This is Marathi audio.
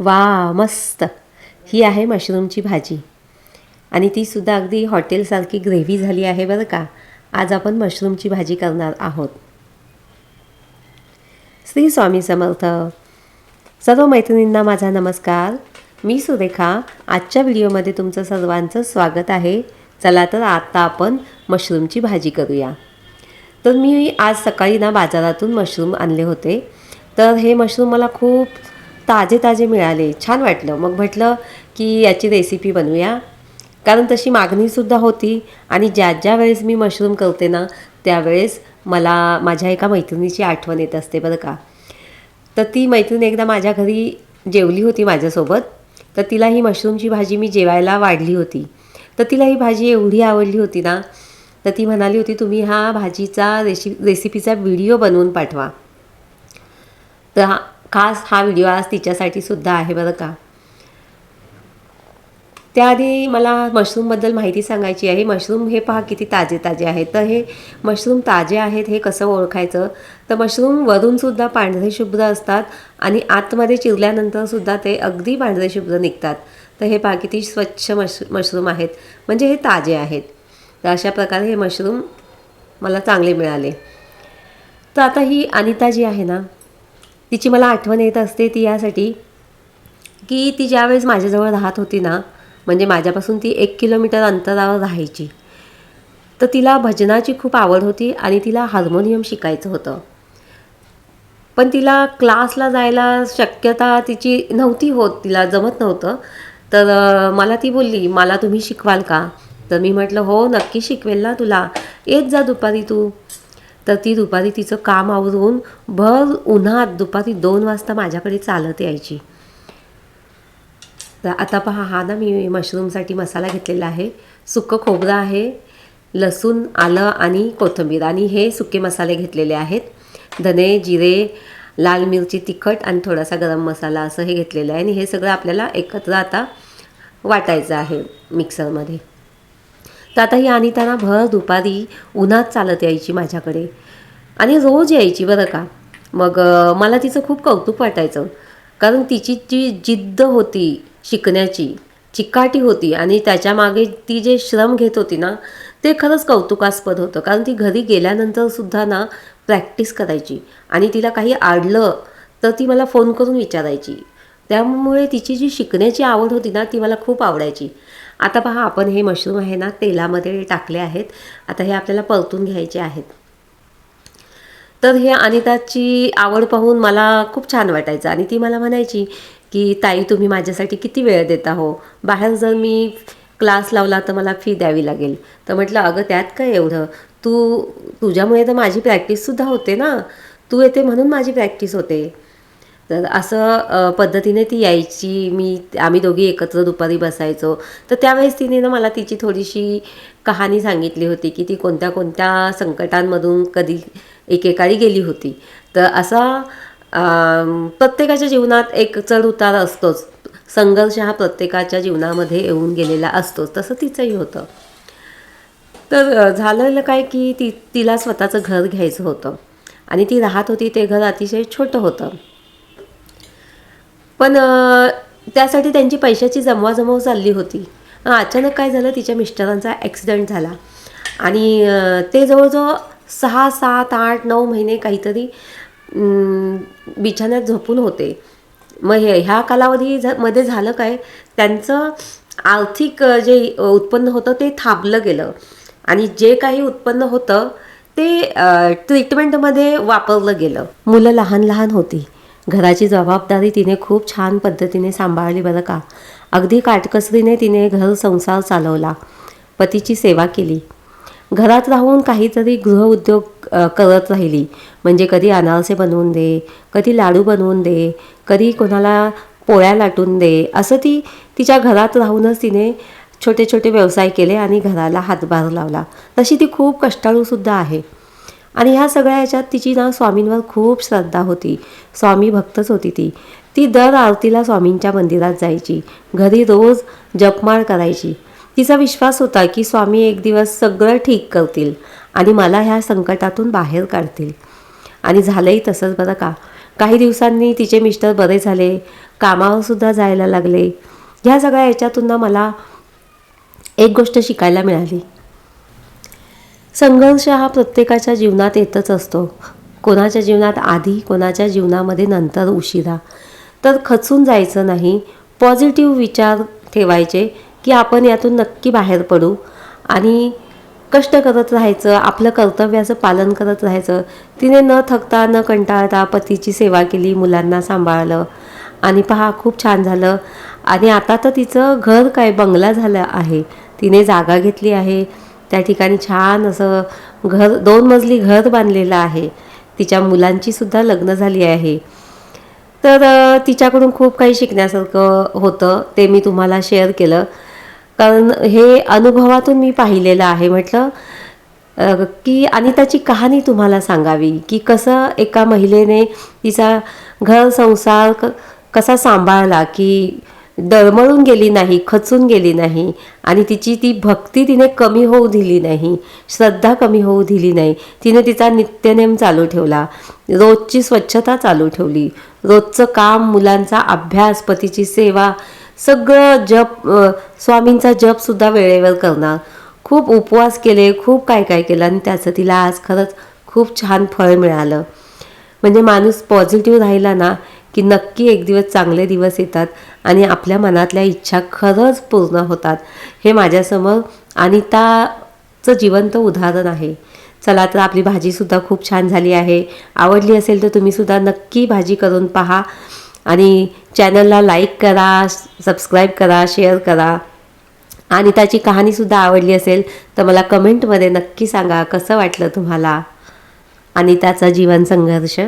वा मस्त. ही आहे मशरूमची भाजी आणि तीसुद्धा अगदी हॉटेलसारखी ग्रेव्ही झाली आहे बरं का. आज आपण मशरूमची भाजी करणार आहोत. श्री स्वामी समर्थ. सर्व मैत्रिणींना माझा नमस्कार. मी सुरेखा. आजच्या व्हिडिओमध्ये तुमचं सर्वांचं स्वागत आहे. चला तर आता आपण मशरूमची भाजी करूया. तर मी आज सकाळी बाजारातून मशरूम आणले होते. तर हे मशरूम मला खूप ताजे मिळाले. छान वाटलं. मग म्हटलं की याची रेसिपी बनवूया, कारण तशी मागणीसुद्धा होती. आणि ज्या वेळेस मी मशरूम करते त्यावेळेस मला माझ्या एका मैत्रिणीची आठवण येत असते बरं का. तर ती मैत्रीण एकदा माझ्या घरी जेवली होती माझ्यासोबत. तर तिला ही मशरूमची भाजी मी जेवायला वाढली होती. तर तिला ही भाजी एवढी आवडली होती तर ती म्हणाली होती, तुम्ही हा भाजीचा रेसिपीचा व्हिडिओ बनवून पाठवा. तर खास हा व्हिडिओ आज तिच्यासाठी सुद्धा आहे बरं का. त्याआधी मला मशरूमबद्दल माहिती सांगायची आहे. मशरूम हे पहा किती ताजे आहेत. तर हे मशरूम ताजे आहेत हे कसं ओळखायचं, तर मशरूम वरूनसुद्धा पांढरे शुभ्र असतात आणि आतमध्ये चिरल्यानंतरसुद्धा ते अगदी पांढरे शुभ्र निघतात. तर हे पहा किती स्वच्छ मशरूम आहेत, म्हणजे हे ताजे आहेत. तर अशा प्रकारे हे मशरूम मला चांगले मिळाले. तर आता ही अनिता जी आहे तिची मला आठवण येत असते. ती यासाठी की ती ज्यावेळेस माझ्याजवळ राहत होती म्हणजे माझ्यापासून ती 1 किलोमीटर अंतरावर राहायची. तर तिला भजनाची खूप आवड होती आणि तिला हार्मोनियम शिकायचं होतं. पण तिला क्लासला जायला शक्यता तिची नव्हती होत, तिला जमत नव्हतं. तर मला ती बोलली, मला तुम्ही शिकवाल का? तर मी म्हटलं हो नक्की शिकवेल ना तुला, येत जा दुपारी तू. तर ती दुपारी तिचं काम आवरून भर उन्हात दुपारी 2 वाजता माझ्याकडे चालत यायची. तर आता पहा मी मशरूमसाठी मसाला घेतलेला आहे. सुकं खोबरं आहे, लसूण, आलं आणि कोथिंबीर आणि हे सुके मसाले घेतलेले आहेत. धने, जिरे, लाल मिरची, तिखट आणि थोडासा गरम मसाला असं हे घेतलेलं आहे. आणि हे सगळं आपल्याला एकत्र आता वाटायचं आहे मिक्सरमध्ये. तर आता ही अनिता भर दुपारी उन्हात चालत यायची माझ्याकडे आणि रोज यायची बरं का. मग मला तिचं खूप कौतुक वाटायचं, कारण तिची जी जिद्द होती शिकण्याची, चिकाटी होती आणि त्याच्यामागे ती जे श्रम घेत होती ते खरंच कौतुकास्पद होतं. कारण ती घरी गेल्यानंतरसुद्धा प्रॅक्टिस करायची आणि तिला काही आडलं तर ती मला फोन करून विचारायची. त्यामुळे तिची जी शिकण्याची आवड होती ती मला खूप आवडायची. आता पहा आपण हे मशरूम आहे तेलामध्ये टाकले आहेत. आता हे आपल्याला परतून घ्यायचे आहेत. तर हे अनिताची आवड पाहून मला खूप छान वाटायचं आणि ती मला म्हणायची की ताई तुम्ही माझ्यासाठी किती वेळ देता हो, बाहेर जर मी क्लास लावला तर मला फी द्यावी लागेल. तर म्हटलं अगं त्यात काय एवढं, तुझ्यामुळे तर माझी प्रॅक्टिससुद्धा होते तू येते म्हणून माझी प्रॅक्टिस होते. तर असं पद्धतीने ती यायची. आम्ही दोघी एकत्र दुपारी बसायचो. तर त्यावेळेस तिने मला तिची थोडीशी कहाणी सांगितली होती की ती कोणत्या संकटांमधून कधी एकेकाळी गेली होती. तर असा प्रत्येकाच्या जीवनात एक चढ उतार असतोच. संघर्ष हा प्रत्येकाच्या जीवनामध्ये येऊन गेलेला असतोच. तसं तिचंही होतं. तर झालेलं काय की तिला स्वतःचं घर घ्यायचं होतं आणि ती राहत होती ते घर अतिशय छोटं होतं. पण त्यासाठी त्यांची पैशाची जमवाजमव चालली होती. अचानक काय झालं, तिच्या मिस्टरांचा ॲक्सिडेंट झाला आणि ते जवळजवळ 6, 7, 8, 9 महिने काहीतरी बिछान्यात झोपून होते. मग ह्या कालावधीमध्ये झालं काय, त्यांचं आर्थिक जे उत्पन्न होतं ते थांबलं गेलं आणि जे काही उत्पन्न होतं ते ट्रीटमेंटमध्ये वापरलं गेलं. मुलं लहान होती. घराची जबाबदारी तिने खूप छान पद्धतीने सांभाळली बरं का. अगदी काटकसरीने तिने घर संसार चालवला, पतीची सेवा केली. घरात राहून काहीतरी गृहउद्योग करत राहिली. म्हणजे कधी अनारसे बनवून दे, कधी लाडू बनवून दे, कधी कोणाला पोळ्या लाटून दे, असं ती तिच्या घरात राहूनच तिने छोटे व्यवसाय केले आणि घराला हातभार लावला. तशी ती खूप कष्टाळूसुद्धा आहे. आणि ह्या सगळ्या ह्याच्यात तिची स्वामींवर खूप श्रद्धा होती. स्वामी भक्तच होती ती दर आरतीला स्वामींच्या मंदिरात जायची. घरी रोज जपमाळ करायची. तिचा विश्वास होता की स्वामी एक दिवस सगळं ठीक करतील आणि मला ह्या संकटातून बाहेर काढतील. आणि झालंही तसंच बरं का. काही दिवसांनी तिचे मिस्टर बरे झाले, कामावरसुद्धा जायला लागले. ह्या सगळ्या याच्यातून ना मला एक गोष्ट शिकायला मिळाली. संघर्ष हा प्रत्येकाच्या जीवनात येतच असतो. कोणाच्या जीवनात आधी, कोणाच्या जीवनामध्ये नंतर उशिरा. तर खचून जायचं नाही. पॉझिटिव्ह विचार ठेवायचे की आपण यातून नक्की बाहेर पडू आणि कष्ट करत राहायचं, आपलं कर्तव्याचं पालन करत राहायचं. तिने न थकता न कंटाळता पतीची सेवा केली, मुलांना सांभाळलं आणि पहा खूप छान झालं. आणि आता तर तिचं घर काय बंगला झालं आहे. तिने जागा घेतली आहे, त्या ठिकाणी छान असं घर 2 मजली घर बांधलेलं आहे. तिच्या मुलांची सुद्धा लग्न झाली आहे. तर तिच्याकडून खूप काही शिकण्यासारखं होतं, ते मी तुम्हाला शेअर केलं. कारण हे अनुभवातून मी पाहिलेलं आहे. म्हटलं की आणि त्याची कहाणी तुम्हाला सांगावी की कसं एका महिलेने तिचा घर संसार कसा सांभाळला, की डळमळून गेली नाही, खचून गेली नाही आणि तिची ती भक्ती तिने कमी होऊ दिली नाही, श्रद्धा कमी होऊ दिली नाही. तिने तिचा नित्यनेम चालू ठेवला, रोजची स्वच्छता चालू ठेवली, रोजचं काम, मुलांचा अभ्यास, पतीची सेवा, सगळं जप, स्वामींचा जपसुद्धा वेळेवर करणार. खूप उपवास केले, खूप काय काय केलं आणि त्याचं तिला आज खरंच खूप छान फळ मिळालं. म्हणजे माणूस पॉझिटिव्ह राहिला ना की नक्की एक दिवस चांगले दिवस येतात आणि आपल्या मनातल्या इच्छा खरंच पूर्ण होतात. हे माझ्यासमोर अनिताचं जिवंत उदाहरण आहे. चला तर आपली भाजीसुद्धा खूप छान झाली आहे. आवडली असेल तर तुम्हीसुद्धा नक्की भाजी करून पहा आणि चॅनलला लाईक करा, सबस्क्राईब करा, शेअर करा. आणि त्याची कहाणीसुद्धा आवडली असेल तर मला कमेंटमध्ये नक्की सांगा कसं वाटलं तुम्हाला अनिताचा जीवन संघर्ष.